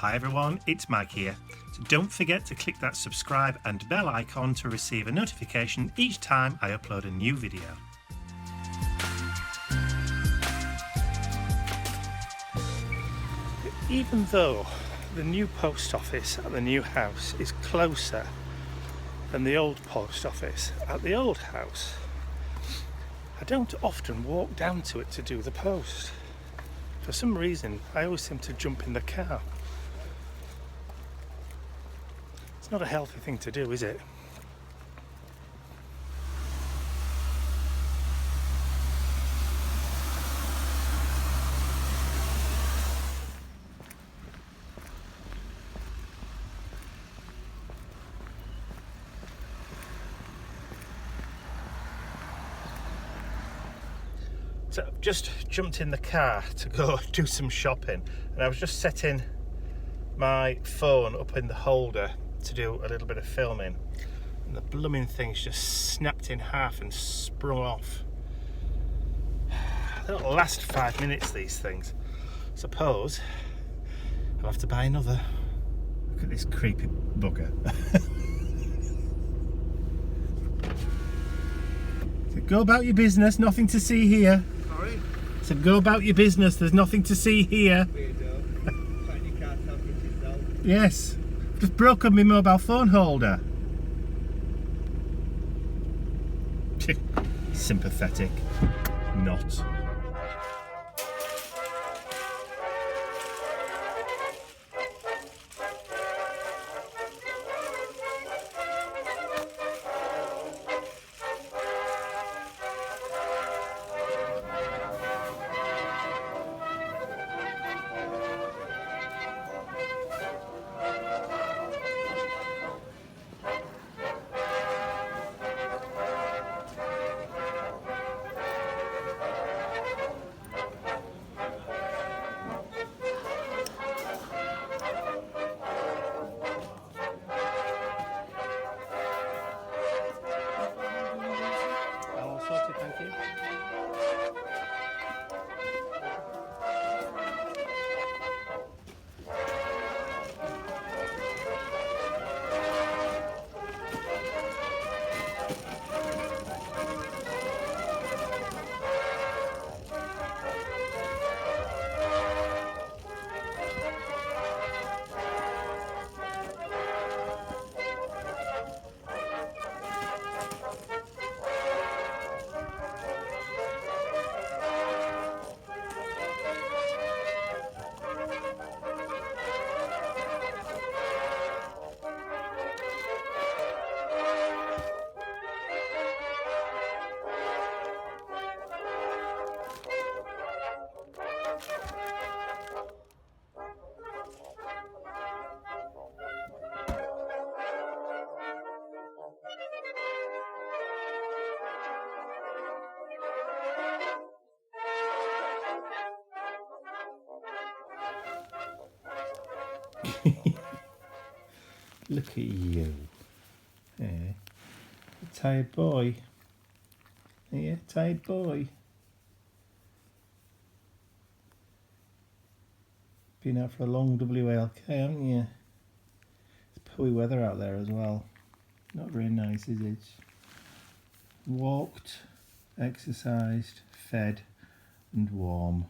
Hi everyone, it's Mike here. So don't forget to click that subscribe and bell icon to receive a notification each time I upload a new video. Even though the new post office at the new house is closer than the old post office at the old house, I don't often walk down to it to do the post. For some reason, I always seem to jump in the car. It's not a healthy thing to do, is it? So I've just jumped in the car to go do some shopping, and I was just setting my phone up in the holder to do a little bit of filming, and the blooming thing's just snapped in half and sprung off. They don't last 5 minutes, these things. Suppose I'll have to buy another. Look at this creepy bugger. So go about your business, nothing to see here. Sorry? So go about your business, there's nothing to see here. Yes, just broken my mobile phone holder. Sympathetic. Not. Thank you. Look at you. Yeah. A tired boy. Yeah, tired boy. Been out for a long WLK, haven't you? It's poor weather out there as well. Not very nice, is it? Walked, exercised, fed and warm.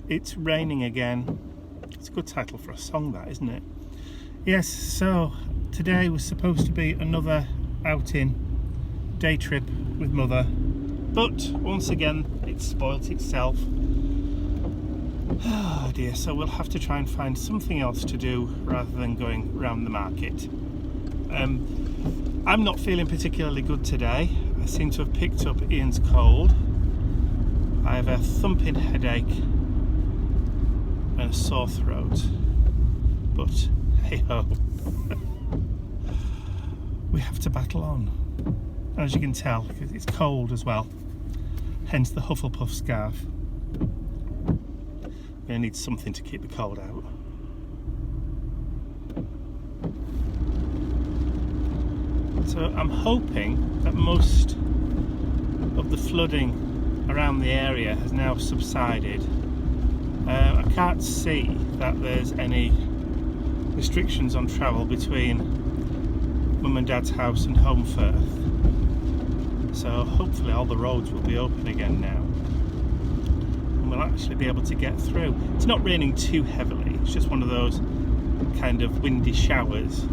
It's raining again. It's a good title for a song, that, isn't it? Yes, so today was supposed to be another outing, day trip with Mother, but once again it's spoilt itself. Oh dear, so we'll have to try and find something else to do rather than going round the market. I'm not feeling particularly good today. I seem to have picked up Ian's cold. I have a thumping headache and a sore throat, but hey ho, we have to battle on. As you can tell, because it's cold as well, hence the Hufflepuff scarf. We're going to need something to keep the cold out. So I'm hoping that most of the flooding around the area has now subsided, I can't see that there's any restrictions on travel between Mum and Dad's house and Holmfirth, so hopefully all the roads will be open again now and we'll actually be able to get through. It's not raining too heavily, it's just one of those kind of windy showers.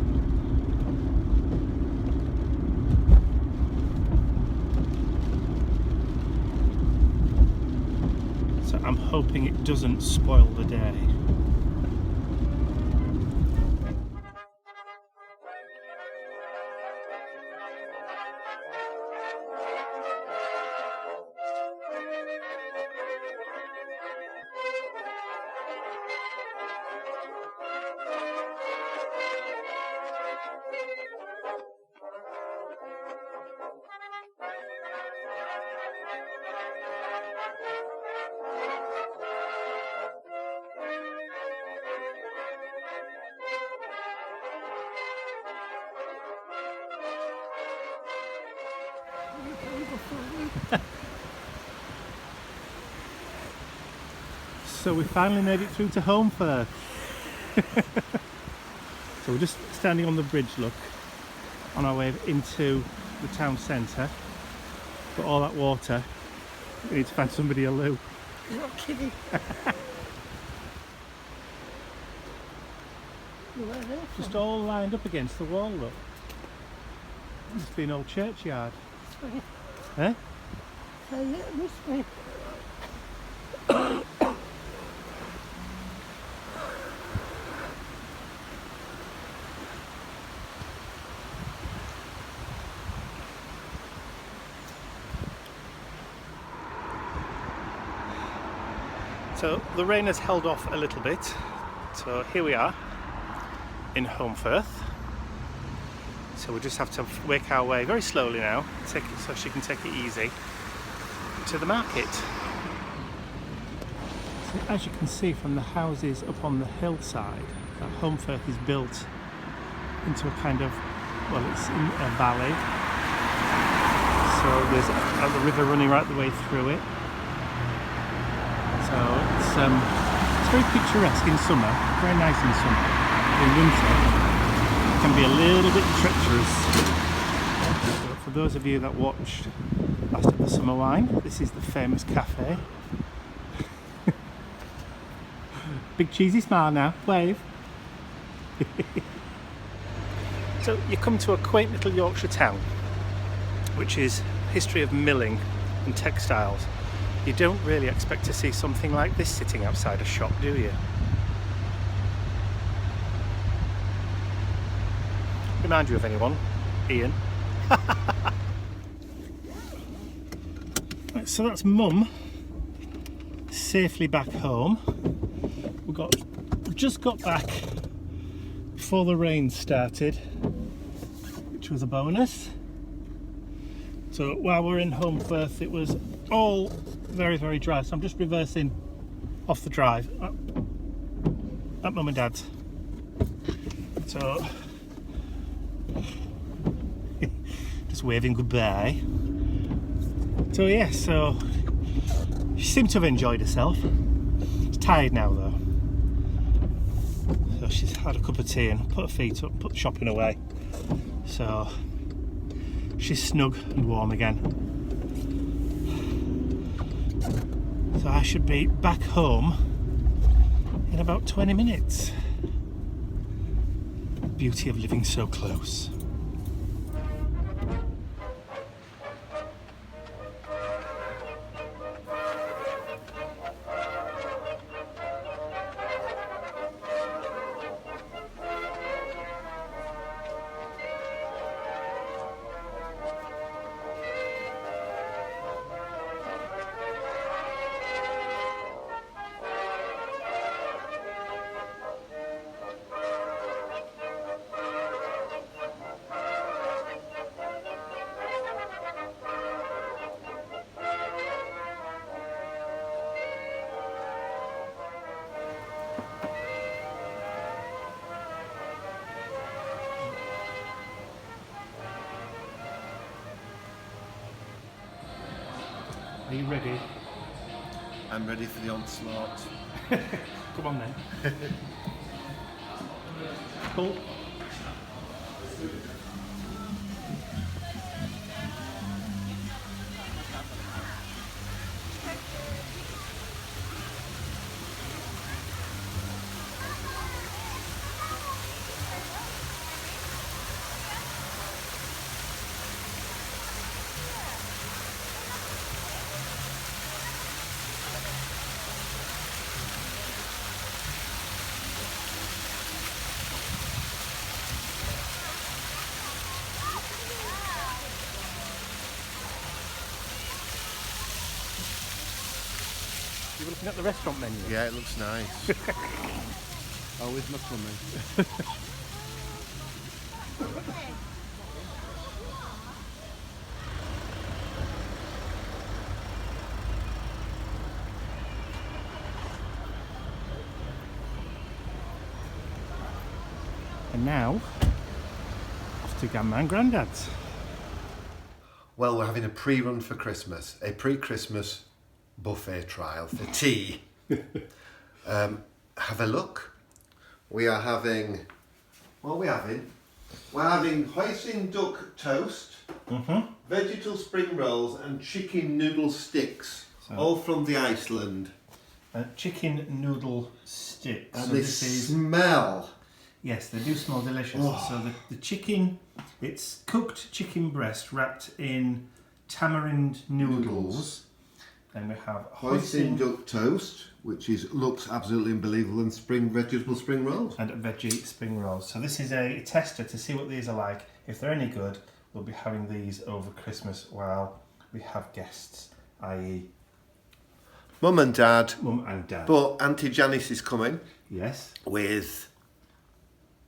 So I'm hoping it doesn't spoil the day. So we finally made it through to Holmfirth. So we're just standing on the bridge, look, on our way into the town centre. Got all that water. We need to find somebody a loo. You're not kidding. Just all lined up against the wall, look. Must be an old churchyard. Eh? So yeah, it must be. So the rain has held off a little bit. So here we are in Holmfirth. So we just have to work our way very slowly now, so she can take it easy, to the market. So as you can see from the houses up on the hillside, that Holmfirth is built into a kind of, well, it's in a valley. So there's a river running right the way through it. So it's very picturesque in summer, very nice in summer. In winter, it can be a little bit treacherous. But for those of you that watched Last of the Summer Wine, this is the famous cafe. Big cheesy smile now, wave. So you come to a quaint little Yorkshire town, which is history of milling and textiles. You don't really expect to see something like this sitting outside a shop, do you? Remind you of anyone? Ian? Right, so that's Mum safely back home. We just got back before the rain started, which was a bonus. So while we're in Holmfirth, it was all very, very dry. So I'm just reversing off the drive at Mum and Dad's. So just waving goodbye. So yeah, so she seemed to have enjoyed herself. She's tired now though. So she's had a cup of tea and put her feet up, put the shopping away. So she's snug and warm again. So I should be back home in about 20 minutes. Beauty of living so close. Are you ready? I'm ready for the onslaught. Come on then. Cool. You were looking at the restaurant menu? Yeah, it looks nice. Oh, with my tummy. And now, off to Grandma and Grandad's. Well, we're having a pre-run for Christmas, a pre-Christmas buffet trial for tea. Have a look. We are having, what are we having? We're having hoisin duck toast, vegetable spring rolls and chicken noodle sticks, all from the Iceland. Chicken noodle sticks. And they smell. Yes, they do smell delicious. Oh. So the chicken, it's cooked chicken breast wrapped in tamarind noodles. Then we have Hoisin duck toast, which looks absolutely unbelievable, and vegetable spring rolls. And veggie spring rolls. So this is a tester to see what these are like. If they're any good, we'll be having these over Christmas while we have guests, i.e. Mum and Dad. Mum and Dad. But Auntie Janice is coming. Yes. With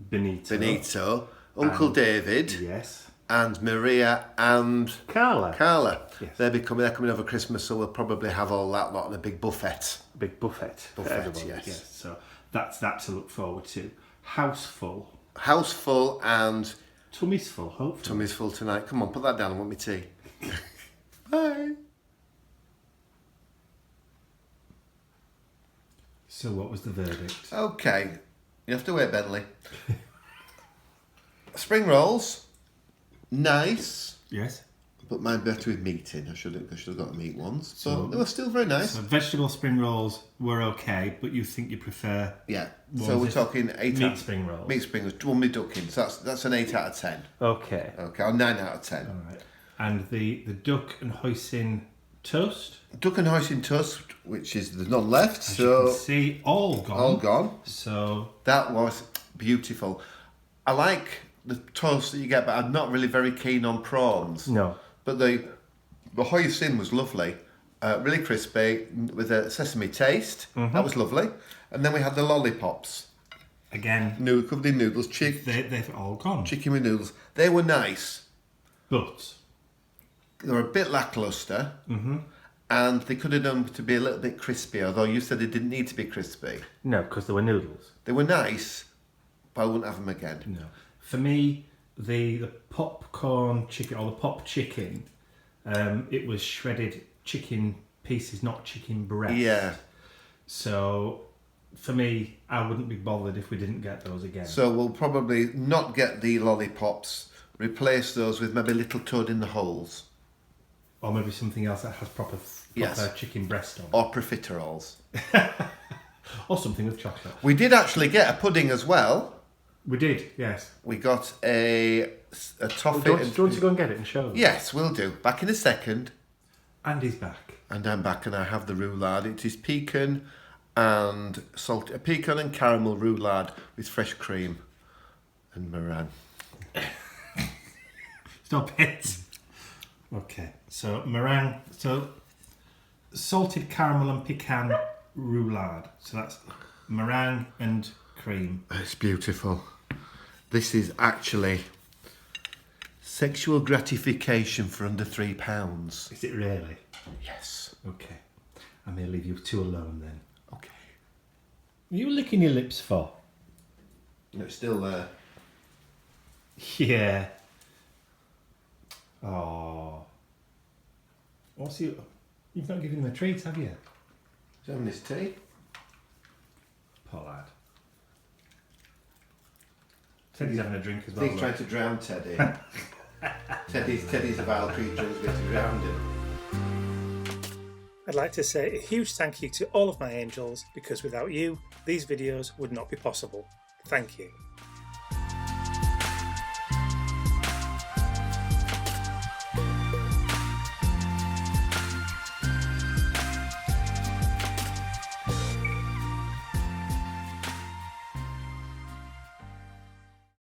Benito. Uncle And- David. Yes. And Maria and Carla. Yes. They're coming over Christmas, so we'll probably have all that lot in a big buffet. Big buffet. for Buffet, everybody. yes. So that's that to look forward to. House full. House full and Tummy's full, hopefully. tummy's full tonight. Come on, put that down. I want me tea. Bye. So what was the verdict? Okay, you have to wait, Bentley. Spring rolls, nice, Yes. but mine better with meat in. I should have got meat ones, So- but they were still very nice. So vegetable spring rolls were okay, but you think you prefer Yeah. What So was we're it? talking 8 meat spring rolls? Meat spring rolls, one with ducking. So that's an 8 out of 10. Okay. Okay, or 9 out of 10. All right. And the duck and hoisin toast, Duck and hoisin toast, which is the none left, as you so can see, all gone. all gone. So That was beautiful. I like the toast that you get, but I'm not really very keen on prawns. no. But the hoisin was lovely, really crispy with a sesame taste. That was lovely. And then we had the lollipops, Again, covered in noodles, they've all gone. chicken with noodles. They were nice. But They were a bit lackluster, and they could have done to be a little bit crispy. Although you said they didn't need to be crispy. no, because there were noodles. They were nice, but I wouldn't have them again. No. For me, the popcorn chicken, or the pop chicken, it was shredded chicken pieces, not chicken breast. Yeah. So, for me, I wouldn't be bothered if we didn't get those again. So we'll probably not get the lollipops. Replace those with maybe little toad in the holes. Or maybe something else that has proper Yes. chicken breast on. Or profiteroles. Or something with chocolate. We did actually get a pudding as well. We did, yes. We got a toffee. Do you want to go and get it and show them? Yes, we'll do. Back in a second. And he's back. And I'm back and I have the roulade. It is pecan and pecan and caramel roulade with fresh cream and meringue. Stop it. Okay, so meringue, so salted caramel and pecan roulade. So that's meringue and cream. It's beautiful. This is actually sexual gratification for under £3. Is it really? Yes. Okay. I may leave you two alone then. Okay. What are you licking your lips for? It's still there. Yeah. Oh. What's you? You've not given him a treat, have you? having his tea. Poor lad. Teddy's having a drink as I well. think he's trying to drown Teddy. Teddy's a vile creature and he's going to drown him. I'd like to say a huge thank you to all of my angels, because without you, these videos would not be possible. Thank you.